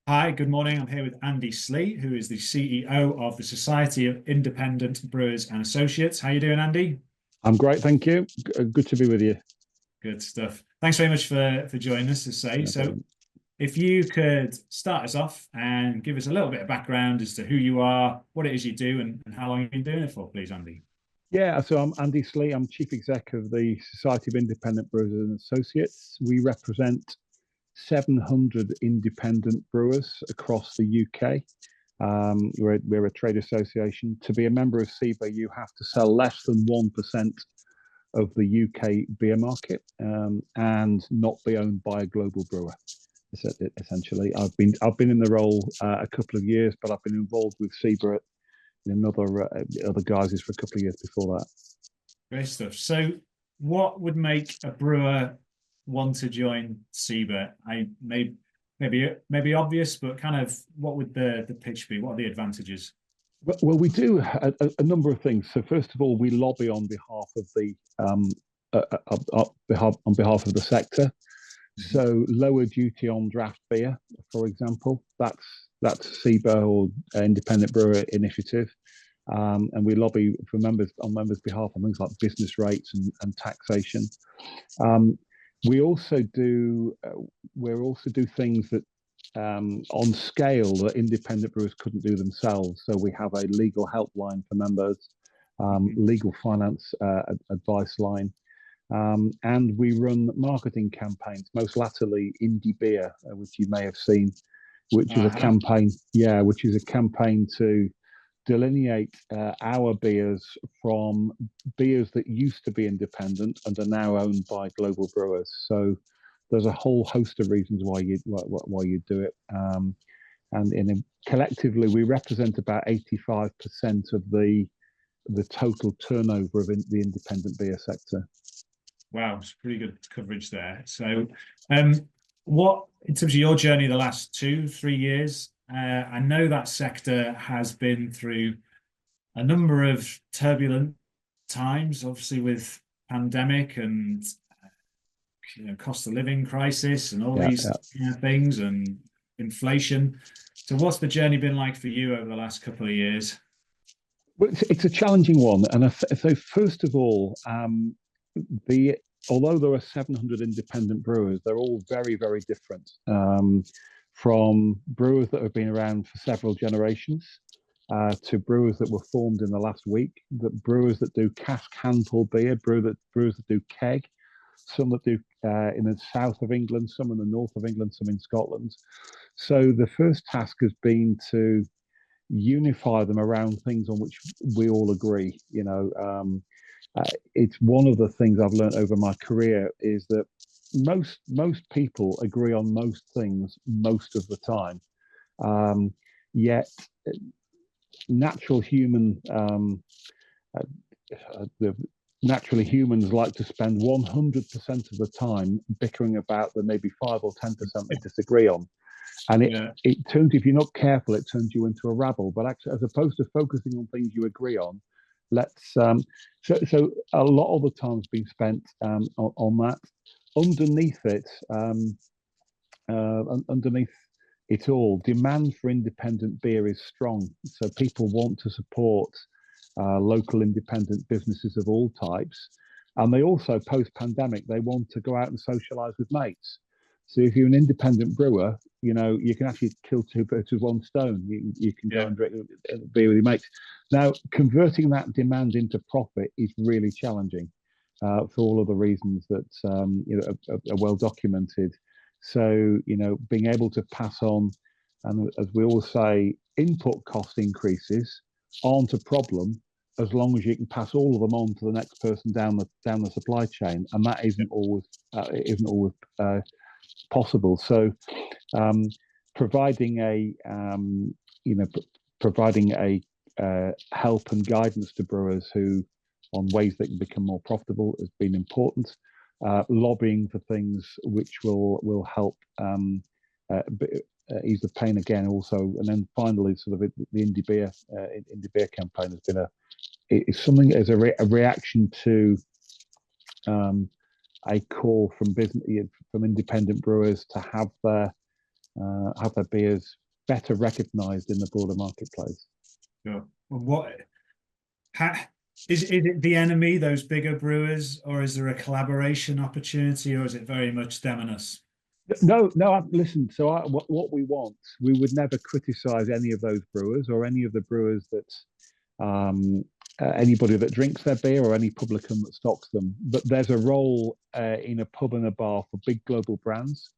Hi, good morning. I'm here with Andy Slee, who is the CEO of the Society of Independent Brewers and Associates. How you doing, Andy? I'm great, thank you. Good to be with you. Good stuff. Thanks very much for joining us to say. No So, problem. if you could start us off and give us a little bit of background as to who you are, what it is you do, and how long you've been doing it for, please, Andy. Yeah, so I'm Andy Slee. I'm Chief Exec of the Society of Independent Brewers and Associates. We represent 700 independent brewers across the UK. We're a trade association. To be a member of SIBA, you have to sell less than 1% of the UK beer market and not be owned by a global brewer. Essentially, I've been in the role a couple of years, but I've been involved with SIBA in other guises for a couple of years before that. Great stuff. So, what would make a brewer want to join SIBA? Maybe obvious, but kind of what would the pitch be? What are the advantages? Well, we do a number of things. So first of all, we lobby on behalf of the on behalf of the sector. Mhm. So lower duty on draft beer, for example, that's SIBA or Independent Brewer Initiative. And we lobby for members on members' behalf on things like business rates and taxation. Um, we also do things that on scale that independent brewers couldn't do themselves. So we have a legal helpline for members, Mhm. legal finance advice line, and we run marketing campaigns. Most latterly, Indie Beer, which you may have seen, which is a Uh-huh. campaign, which is a campaign to delineate our beers from beers that used to be independent and are now owned by global brewers. So there's a whole host of reasons why you do it. And collectively, we represent about 85% of the total turnover of the independent beer sector. Wow, it's pretty good coverage there. So, um, what in terms of your journey the last 2, 3 years? I know that sector has been through a number of turbulent times, obviously with pandemic and cost of living crisis and all Yeah, these yeah. things and inflation. So, what's the journey been like for you over the last couple of years? Well, it's a challenging one, and so first of all, the although there are 700 independent brewers, they're all very, very different. From brewers that have been around for several generations to brewers that were formed in the last week, that brewers that do cask handle beer, brewers that do keg, some that do in the south of England, some in the north of England, some in Scotland. So the first task has been to unify them around things on which we all agree. It's one of the things I've learned over my career is that most people agree on most things most of the time. Yet natural human the naturally humans like to spend 100% of the time bickering about the maybe 5 or 10% they disagree on. And Yeah. it turns, if you're not careful, it turns you into a rabble. But actually, as opposed to focusing on things you agree on, let's so a lot of the time's been spent on that. Underneath it, underneath it all, demand for independent beer is strong. So people want to support local independent businesses of all types, and they also post-pandemic they want to go out and socialise with mates. So if you're an independent brewer, you can actually kill two birds with one stone. You can go Yeah. and drink beer with your mates. Now, converting that demand into profit is really challenging for all of the reasons that are well documented. So, being able to pass on, and as we all say, input cost increases aren't a problem as long as you can pass all of them on to the next person down the supply chain, and that isn't always possible. So, um, providing a providing a help and guidance to brewers who on ways they can become more profitable has been important. Lobbying for things which will help uh, ease the pain again also, and then finally, sort of the indie beer campaign has been it's something as a reaction to um, a call from business from independent brewers to have their have their beers better recognised in the broader marketplace. Sure. Is it the enemy, those bigger brewers, or is there a collaboration opportunity, or is it very much them and us? No, no. Listen. So, what we want, we would never criticise any of those brewers or any of the brewers that anybody that drinks their beer or any publican that stocks them. But there's a role in a pub and a bar for big global brands,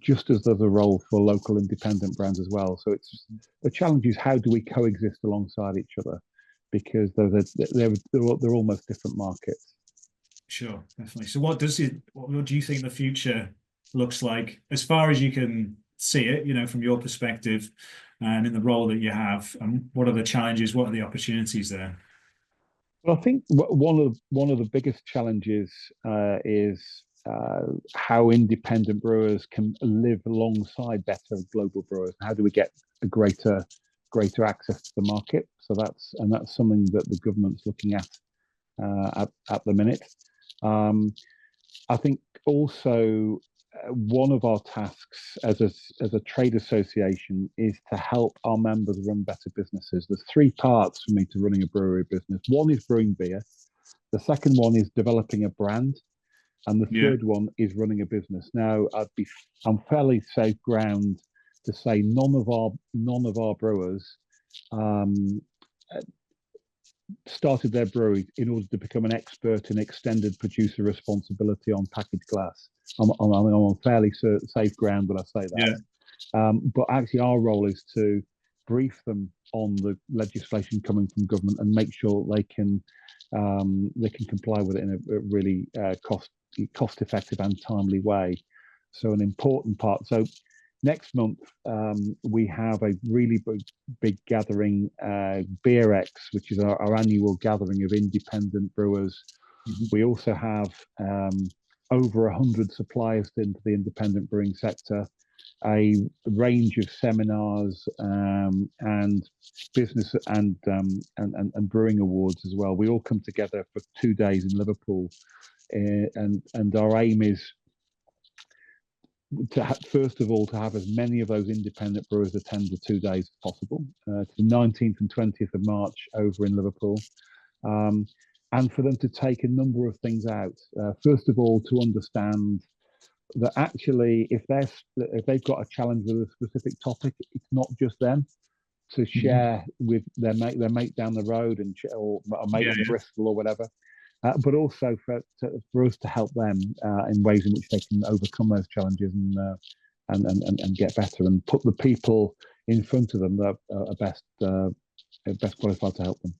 just as there's a role for local independent brands as well. So it's the challenge is how do we coexist alongside each other, because they're almost different markets. Sure, definitely. So what do you think the future looks like as far as you can see it, from your perspective and in the role that you have, and what are the challenges, what are the opportunities there? Well, I think one of the biggest challenges is how independent brewers can live alongside better global brewers. How do we get a greater access to the market? So that's something that the government's looking at the minute. I think also one of our tasks as a trade association is to help our members run better businesses. There's three parts for me to running a brewery business. One is brewing beer. The second one is developing a brand. And the third one is running a business. Now, I'm fairly safe ground to say none of our brewers started their brewery in order to become an expert in extended producer responsibility on packaged glass. I'm on fairly safe ground when I say that. Yeah. But actually, our role is to brief them on the legislation coming from government and make sure they can comply with it in a really cost-effective and timely way. So an important part. So next month we have a really big gathering, BeerX, which is our annual gathering of independent brewers. Mm-hmm. We also have over 100 suppliers into the independent brewing sector, a range of seminars and business and brewing awards as well. We all come together for 2 days in Liverpool, and our aim is to first of all to have as many of those independent brewers attend the 2 days as possible. To the 19th and 20th of March over in Liverpool, and for them to take a number of things out. First of all, to understand that actually, if they've got a challenge with a specific topic, it's not just them. To share with their mate down the road or a mate in Bristol or whatever, but also for us to help them in ways in which they can overcome those challenges and get better and put the people in front of them that are best qualified to help them.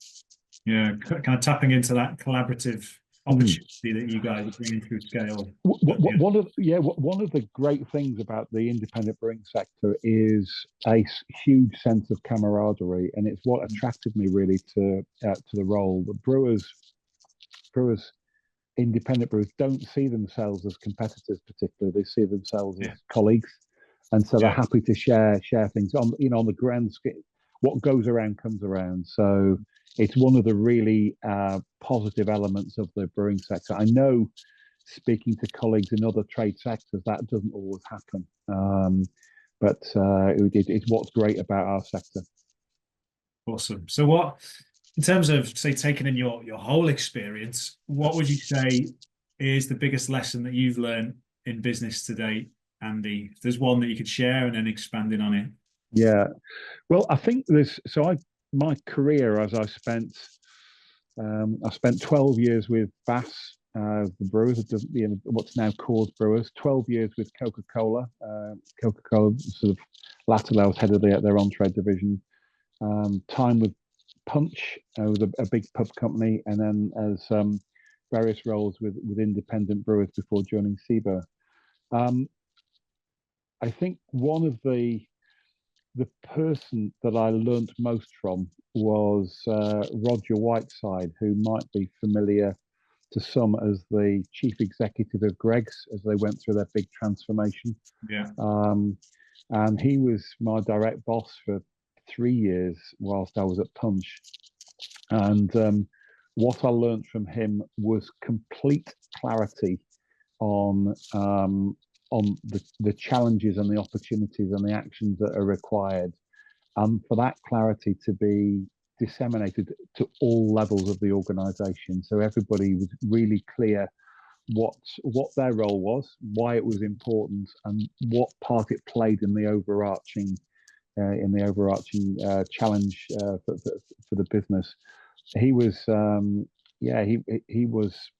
Yeah, kind of tapping into that collaborative opportunity that you guys are bringing through scale. One of the great things about the independent brewing sector is a huge sense of camaraderie, and it's what attracted me really to the role. The independent brewers don't see themselves as competitors particularly; they see themselves as colleagues, and so they're happy to share things on the grand scale. What goes around comes around. So it's one of the really positive elements of the brewing sector. I know, speaking to colleagues in other trade sectors, that doesn't always happen. But it's what's great about our sector. Awesome. So in terms of, say, taking in your whole experience, what would you say is the biggest lesson that you've learned in business to date, Andy? If there's one that you could share and then expanding on it. Yeah. Well, I think my career, as I spent 12 years with Bass, the brewers, what's now Coors Brewers, 12 years with Coca-Cola. Coca-Cola sort of latterly, I was head of their on-trade division. Time with Punch, was a big pub company, and then as various roles with independent brewers before joining SIBA. I think one of the person that I learned most from was Roger Whiteside, who might be familiar to some as the chief executive of Greggs as they went through their big transformation. Yeah. And he was my direct boss for 3 years whilst I was at Punch. And what I learned from him was complete clarity on the challenges and the opportunities and the actions that are required, for that clarity to be disseminated to all levels of the organisation, so everybody was really clear what their role was, why it was important, and what part it played in the overarching challenge for the business. He was he was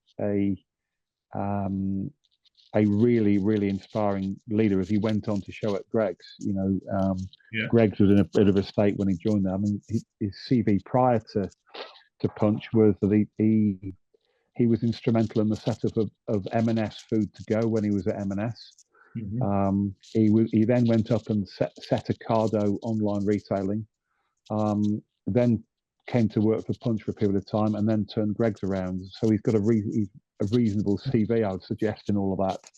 a really, really inspiring leader as he went on to show at Greg's. Greg's was in a bit of a state when he joined there. I mean, his CV prior to Punch was that he was instrumental in the setup of M&S Food to Go when he was at M&S. He then went up and set Ocado online retailing, then came to work for Punch for a period of time, and then turned Greg's around. So he's got a reasonable CV, I would suggest, in all of that.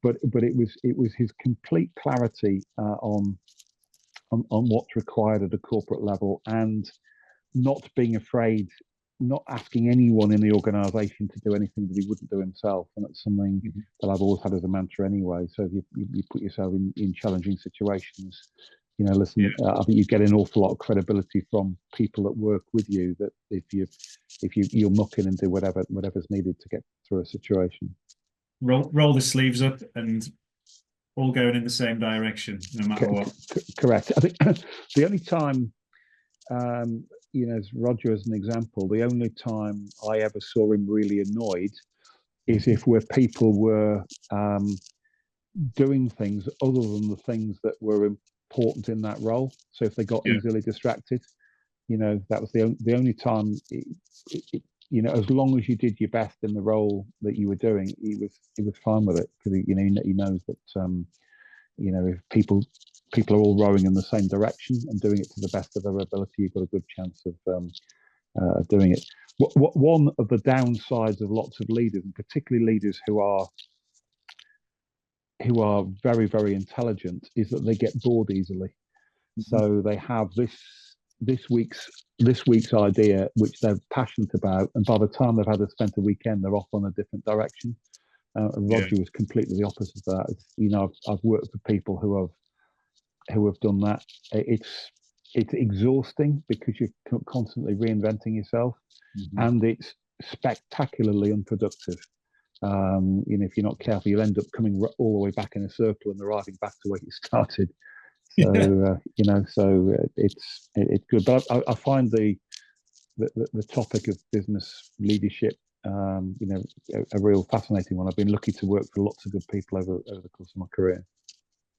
But it was his complete clarity on what's required at a corporate level, and not being afraid, not asking anyone in the organisation to do anything that he wouldn't do himself. And that's something that I've always had as a mantra anyway. So if you put yourself in challenging situations, listen, I think you get an awful lot of credibility from people that work with you, that if you'll muck in and do whatever's needed to get through a situation. Roll the sleeves up and all going in the same direction, no matter what. Correct. I think the only time, as Roger as an example, the only time I ever saw him really annoyed is where people were doing things other than the things that were important in that role. So if they got easily distracted, that was the only time. As long as you did your best in the role that you were doing, he was fine with it, because he knows that if people are all rowing in the same direction and doing it to the best of their ability, you've got a good chance of doing it. One of the downsides of lots of leaders, and particularly leaders who are very, very intelligent, is that they get bored easily. So they have this week's idea, which they're passionate about, and by the time they've spent a weekend, they're off on a different direction. Roger was completely the opposite of that. I've worked with people who have done that. It's exhausting because you're constantly reinventing yourself, and it's spectacularly unproductive. If you're not careful, you'll end up coming all the way back in a circle and arriving back to where you started. So it's good. But I find the topic of business leadership, a real fascinating one. I've been lucky to work for lots of good people over the course of my career.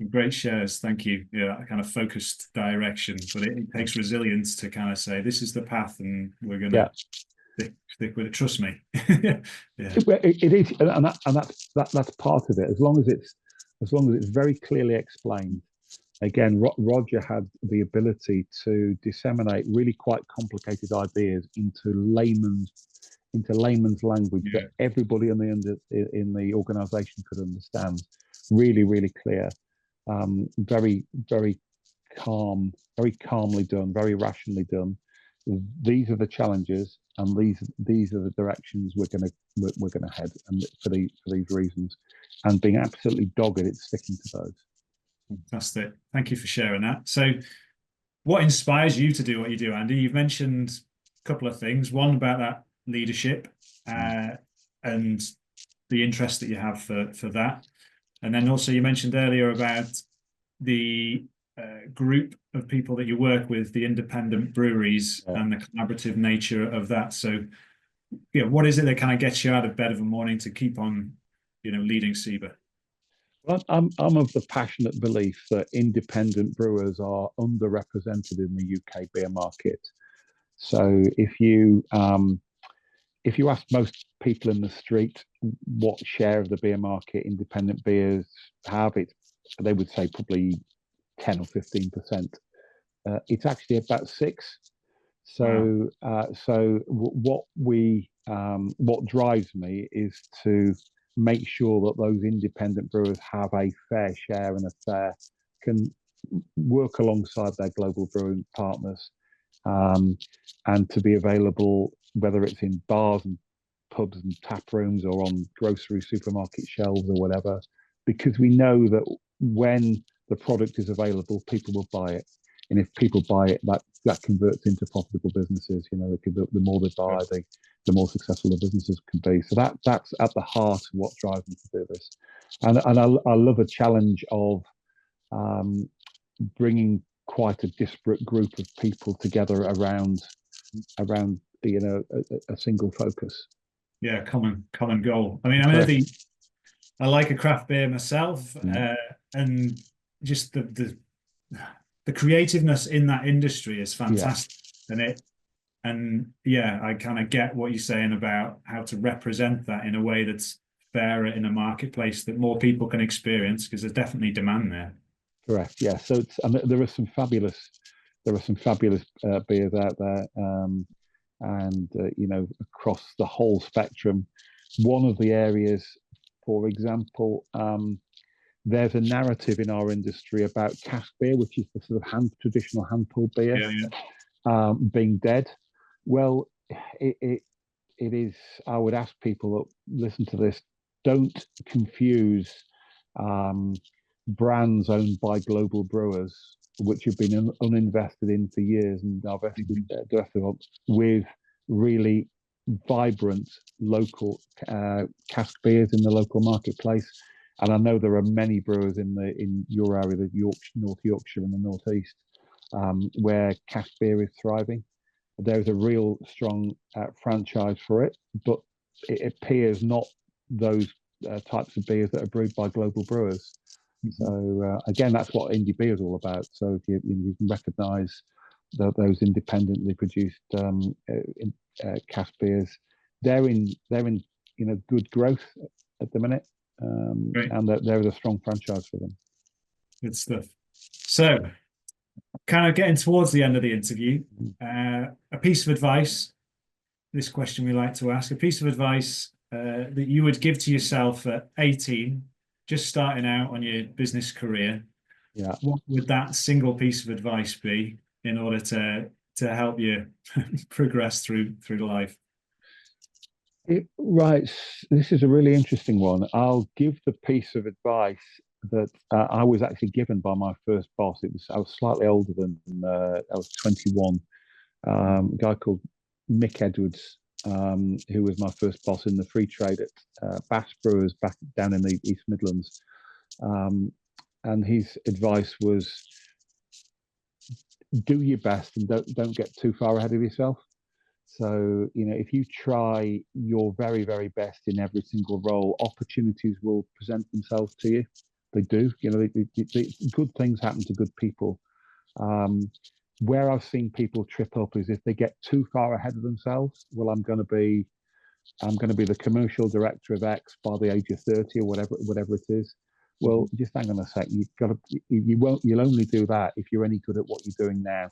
Great shares, thank you. That kind of focused direction, but it takes resilience to kind of say this is the path, and we're going to stick with it. Trust me. It is, and that's part of it. As long as it's very clearly explained. Again, Roger had the ability to disseminate really quite complicated ideas into layman's language that everybody in the organisation could understand. Really, really clear. Very, very calm, very calmly done, very rationally done. These are the challenges, and these are the directions we're gonna head, and for these reasons, and being absolutely dogged at sticking to those. Fantastic. Thank you for sharing that. So what inspires you to do what you do, Andy? You've mentioned a couple of things. One about that leadership and the interest that you have for that. And then also you mentioned earlier about the group of people that you work with, the independent breweries, and the collaborative nature of that. So, what is it that kind of gets you out of bed of a morning to keep on, leading SIBA? Well, I'm of the passionate belief that independent brewers are underrepresented in the UK beer market. So if you ask most people in the street what share of the beer market independent beers have, they would say probably 10 or 15%. It's actually about 6%. So what drives me is to make sure that those independent brewers have a fair share and can work alongside their global brewing partners, and to be available, whether it's in bars and pubs and tap rooms or on grocery supermarket shelves or whatever, because we know that when the product is available, people will buy it. And if people buy it, that converts into profitable businesses. You know, the more they buy, the more successful the businesses can be. So that's at the heart of what drives me to do this. And I love a challenge of bringing quite a disparate group of people together around you know, a single focus. Yeah, common goal. I mean, I like a craft beer myself, and just the creativeness in that industry is fantastic. And yeah, I kind of get what you're saying about how to represent that in a way that's fairer in a marketplace that more people can experience, because there's definitely demand there. Correct. Yeah. So there are some fabulous beers out there, and you know, across the whole spectrum. One of the areas, for example, there's a narrative in our industry about cask beer, which is the sort of traditional hand pulled beer, being dead. Well, it is. I would ask people that listen to this: don't confuse brands owned by global brewers, which have been uninvested in for years and invested with really vibrant local cask beers in the local marketplace. And I know there are many brewers in your area, the North Yorkshire and the Northeast, where cask beer is thriving. There's a real strong franchise for it, but it appears not those types of beers that are brewed by global brewers. So again, that's what indie beer is all about. So if you can recognise those independently produced cask beers, they're in you know, good growth at the minute, and there is a strong franchise for them. Good stuff. So, kind of getting towards the end of the interview, a piece of advice. This question we like to ask: a piece of advice that you would give to yourself at 18, just starting out on your business career. Yeah. What would that single piece of advice be in order to help you progress through life? Right. This is a really interesting one. I'll give the piece of advice that I was actually given by my first boss. I was slightly older than I was 21. A guy called Mick Edwards, who was my first boss in the free trade at Bass Brewers back down in the East Midlands. And his advice was, do your best and don't get too far ahead of yourself. So, you know, if you try your very, very best in every single role, opportunities will present themselves to you. They do. You know, good things happen to good people. Where I've seen people trip up is if they get too far ahead of themselves. Well, I'm going to be the commercial director of X by the age of 30 or whatever it is. Well, just hang on a sec. You'll only do that if you're any good at what you're doing now.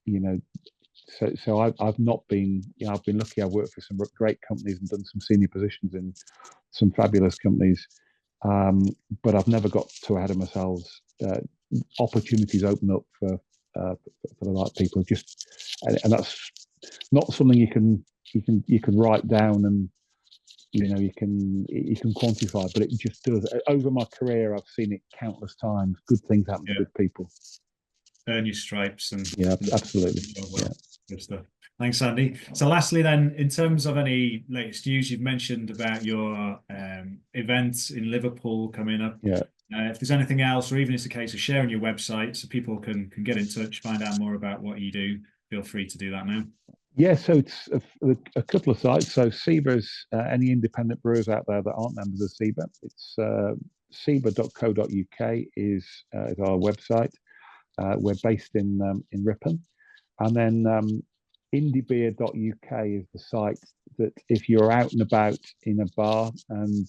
You know, so I've not been, you know, I've been lucky. I've worked for some great companies and done some senior positions in some fabulous companies, but I've never got too ahead of myself. Opportunities open up for the right people. And that's not something you can write down and, you know, you can quantify, but it just does. Over my career, I've seen it countless times. Good things happen to good people. Earn your stripes and absolutely. Good stuff. Thanks, Andy. So lastly then, in terms of any latest news, you've mentioned about your events in Liverpool coming up. If there's anything else, or even it's a case of sharing your website so people can get in touch, find out more about what you do, feel free to do that now. Yeah, so it's a couple of sites. So SIBA's, any independent brewers out there that aren't members of SIBA, it's siba.co.uk is our website. We're based in Ripon. And then indiebeer.uk is the site that if you're out and about in a bar and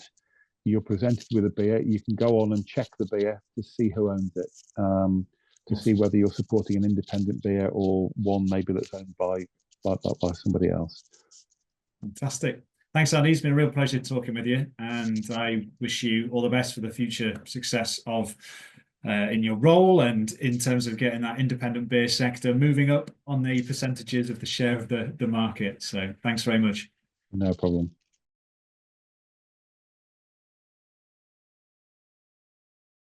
you're presented with a beer, you can go on and check the beer to see who owns it, to see whether you're supporting an independent beer or one maybe that's owned by somebody else. Fantastic. Thanks, Andy. It's been a real pleasure talking with you, and I wish you all the best for the future success of in your role and in terms of getting that independent beer sector moving up on the percentages of the share of the market. So thanks very much. No problem.